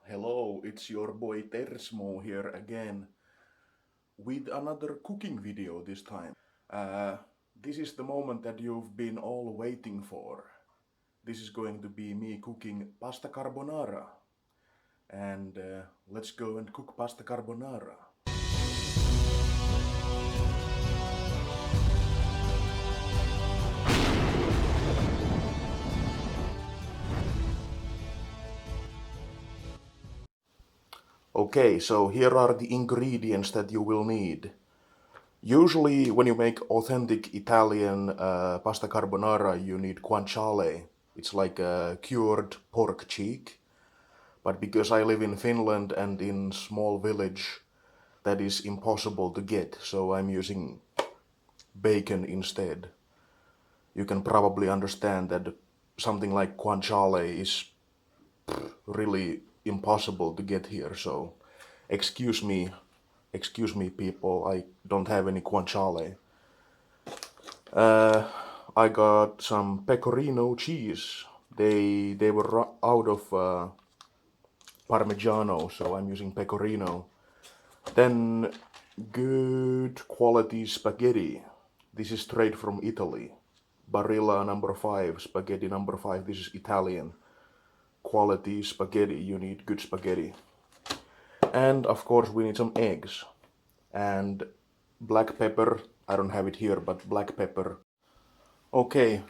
Hello, it's your boy Tersmo here again with another cooking video this time. Uh, this is the moment that you've been all waiting for. This is going to be me cooking pasta carbonara. And let's go and cook pasta carbonara. Okay, so here are the ingredients that you will need. Usually, when you make authentic Italian pasta carbonara, you need guanciale. It's like a cured pork cheek. But because I live in Finland and in small village, that is impossible to get, so I'm using bacon instead. You can probably understand that something like guanciale is really impossible to get here, so excuse me, people, I don't have any guanciale. I got some pecorino cheese. They were out of Parmigiano, so I'm using pecorino. Then good quality spaghetti. This is straight from Italy. Barilla number 5, spaghetti number 5. This is Italian quality spaghetti. You need good spaghetti. And of course we need some eggs. And black pepper. I don't have it here, but black pepper. Okay,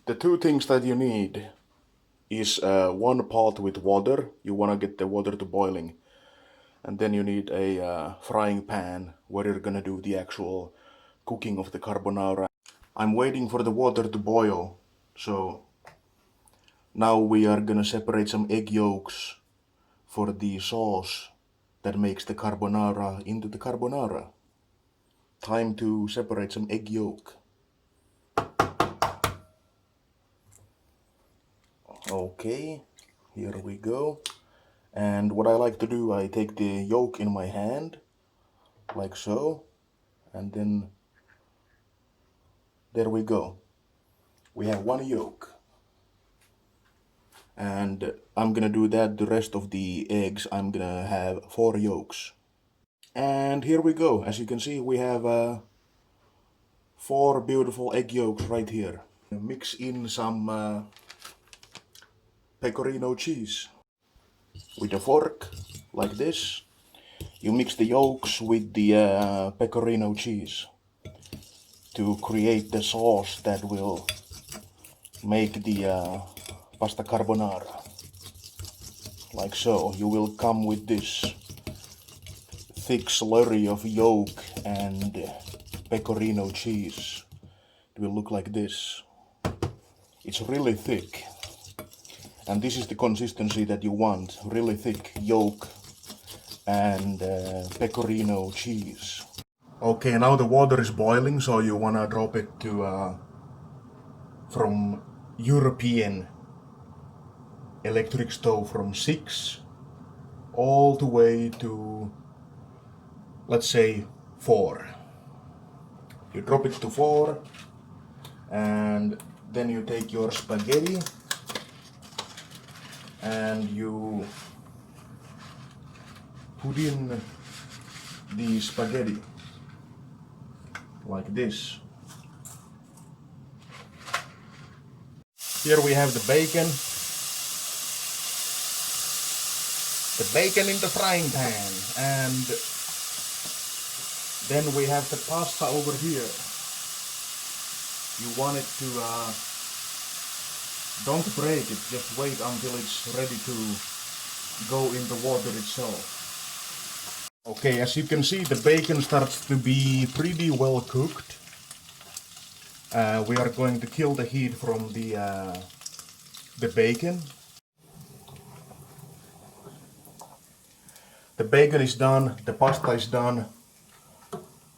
the two things that you need is one pot with water. You wanna get the water to boiling. And then you need a frying pan where you're gonna do the actual cooking of the carbonara. I'm waiting for the water to boil, so now we are gonna separate some egg yolks for the sauce that makes the carbonara into the carbonara. Time to separate some egg yolk. Okay, here we go. And what I like to do, I take the yolk in my hand, like so, and then there we go. We have one yolk. And I'm gonna do that the rest of the eggs. I'm gonna have 4 yolks. And here we go. As you can see, we have 4 beautiful egg yolks right here. Mix in some pecorino cheese with a fork, like this. You mix the yolks with the pecorino cheese to create the sauce that will make the pasta carbonara. Like so. You will come with this thick slurry of yolk and pecorino cheese. It will look like this. It's really thick. And this is the consistency that you want. Really thick yolk and pecorino cheese. Okay, now the water is boiling, so you wanna drop it to from European electric stove from 6 all the way to, let's say, 4. You drop it to 4 and then you take your spaghetti and you put in the spaghetti like this. Here we have the bacon. The bacon in the frying pan, and then we have the pasta over here. You want it to, don't break it, just wait until it's ready to go in the water itself. Okay, as you can see, the bacon starts to be pretty well cooked. We are going to kill the heat from the bacon. The bacon is done, the pasta is done.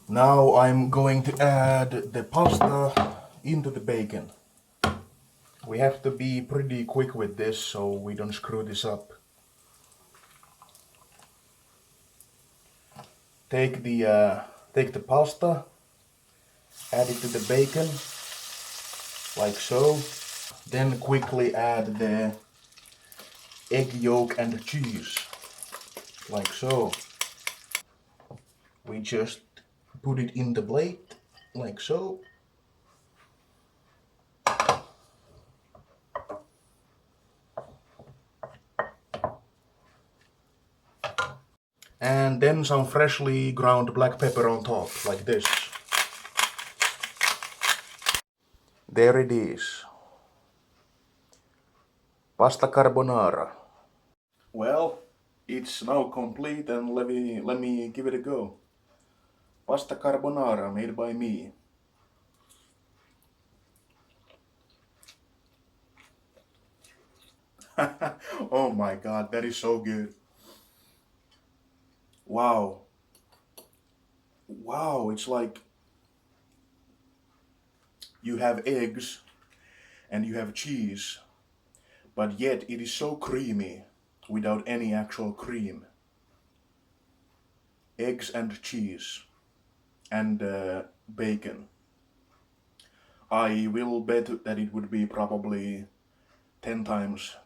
Now I'm going to add the pasta into the bacon. We have to be pretty quick with this so we don't screw this up. Take the pasta, add it to the bacon, like so. Then quickly add the egg yolk and cheese. like so. We just put it in the plate, like so. And then some freshly ground black pepper on top, like this. There it is. Pasta carbonara. Well, it's now complete and let me give it a go. Pasta carbonara made by me. Oh my god, that is so good. Wow. Wow, it's like you have eggs and you have cheese, but yet it is so creamy without any actual cream. Eggs and cheese and bacon. I will bet that it would be probably 10 times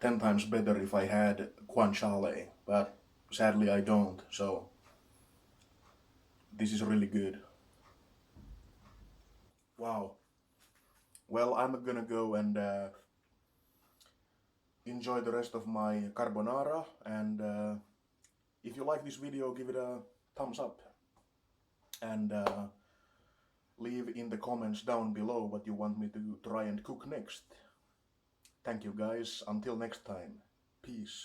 better if I had guanciale, but sadly I don't, so this is really good. Wow. Well, I'm gonna go and enjoy the rest of my carbonara, and if you like this video, give it a thumbs up and leave in the comments down below what you want me to try and cook next. Thank you guys, until next time. Peace.